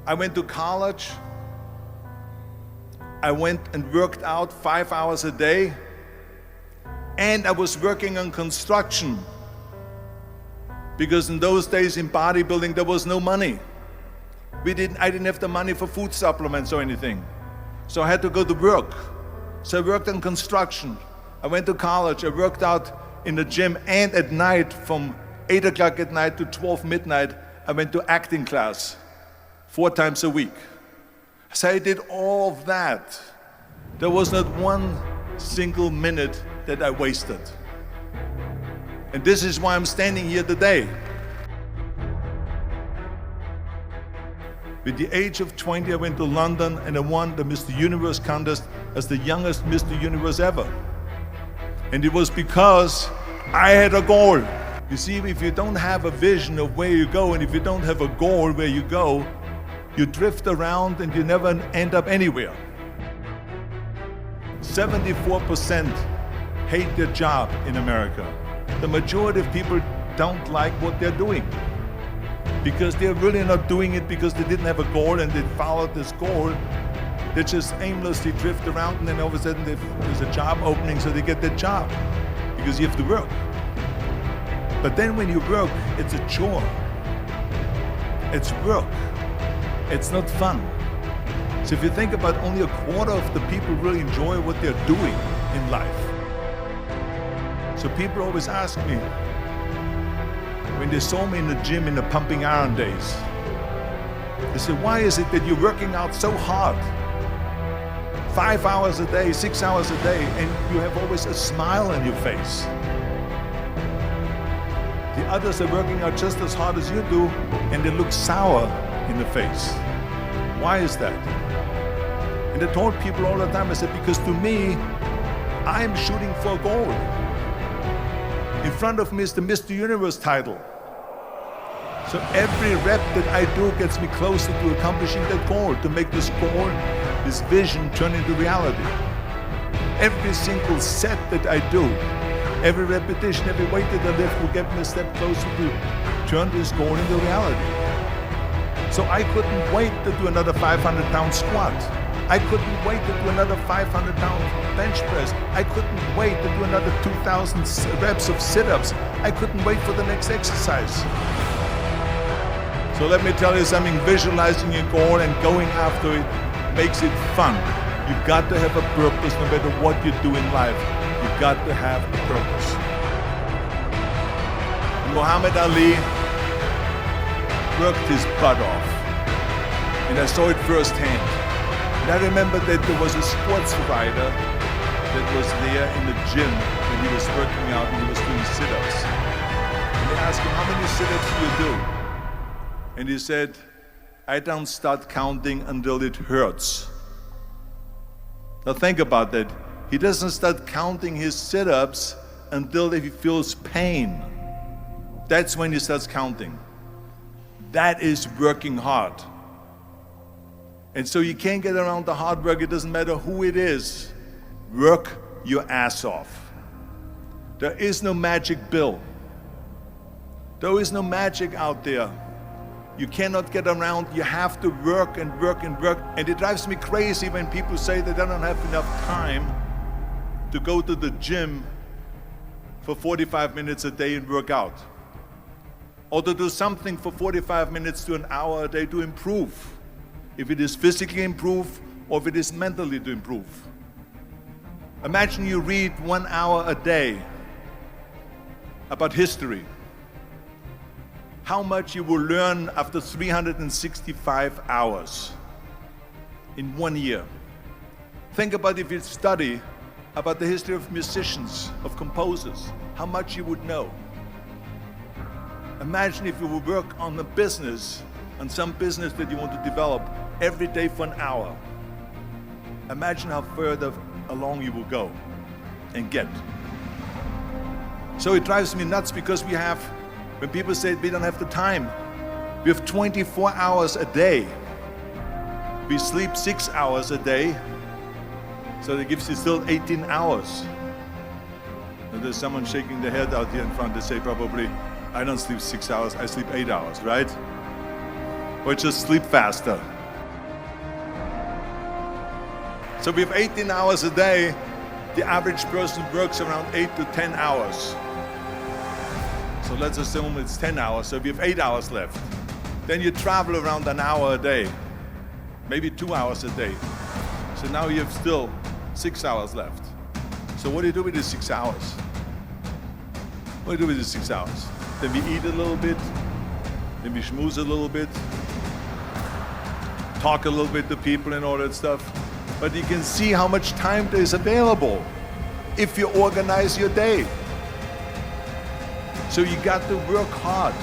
I went to college. I went and worked out 5 hours a day. And I was working on construction. Because in those days in bodybuilding, there was no money. I didn't have the money for food supplements or anything. So I had to go to work. So I worked on construction. I went to college. I worked out in the gym. And at night, from 8 o'clock at night to 12 midnight, I went to acting class 4 times a week. So I did all of that. There was not one single minute that I wasted. And this is why I'm standing here today. With the age of 20, I went to London and I won the Mr. Universe contest as the youngest Mr. Universe ever. And it was because I had a goal. You see, if you don't have a vision of where you go, and if you don't have a goal where you go, you drift around and you never end up anywhere. 74% hate their job in America. The majority of people don't like what they're doing because they're really not doing it because they didn't have a goal and they followed this goal. They just aimlessly drift around and then all of a sudden there's a job opening, so they get that job because you have to work. But then when you work, it's a chore. It's work. It's not fun. So if you think about only a quarter of the people really enjoy what they're doing in life. So people always ask me, when they saw me in the gym in the pumping iron days, they said, why is it that you're working out so hard? 5 hours a day, 6 hours a day, and you have always a smile on your face. The others are working out just as hard as you do, and they look sour in the face. Why is that? And I told people all the time, I said, because to me, I'm shooting for a goal. In front of me is the Mr. Universe title. So every rep that I do gets me closer to accomplishing that goal, to make this goal, this vision turn into reality. Every single set that I do, every repetition, every weight that I lift will get me a step closer to turn this goal into reality. So I couldn't wait to do another 500-pound squat. I couldn't wait to do another 500-pound bench press. I couldn't wait to do another 2,000 reps of sit-ups. I couldn't wait for the next exercise. So let me tell you something, visualizing your goal and going after it makes it fun. You've got to have a purpose no matter what you do in life. You've got to have a purpose. Muhammad Ali worked his butt off, and I saw it firsthand. And I remember that there was a sports writer that was there in the gym when he was working out and he was doing sit-ups. And they asked him, how many sit-ups do you do? And he said, I don't start counting until it hurts. Now think about that. He doesn't start counting his sit-ups until he feels pain. That's when he starts counting. That is working hard. And so you can't get around the hard work. It doesn't matter who it is. Work your ass off. There is no magic pill. There is no magic out there. You cannot get around. You have to work and work and work. And it drives me crazy when people say that they don't have enough time to go to the gym for 45 minutes a day and work out. Or to do something for 45 minutes to an hour a day to improve. If it is physically improve or if it is mentally to improve. Imagine you read 1 hour a day about history. How much you will learn after 365 hours in 1 year. Think about if you study about the history of musicians, of composers, how much you would know. Imagine if you would work on a business, on some business that you want to develop every day for an hour. Imagine how further along you will go and get. So it drives me nuts because we have, when people say we don't have the time, we have 24 hours a day. We sleep 6 hours a day, so that gives you still 18 hours. And there's someone shaking their head out here in front. They say probably, I don't sleep 6 hours, I sleep 8 hours, right? Or just sleep faster. So we have 18 hours a day. The average person works around 8 to 10 hours. So let's assume it's 10 hours, so we have 8 hours left. Then you travel around an hour a day, maybe 2 hours a day. So now you have still 6 hours left. So what do you do with the 6 hours? What do you do with the 6 hours? Then we eat a little bit, then we schmooze a little bit, talk a little bit to people and all that stuff. But you can see how much time there is available if you organize your day. So you got to work hard.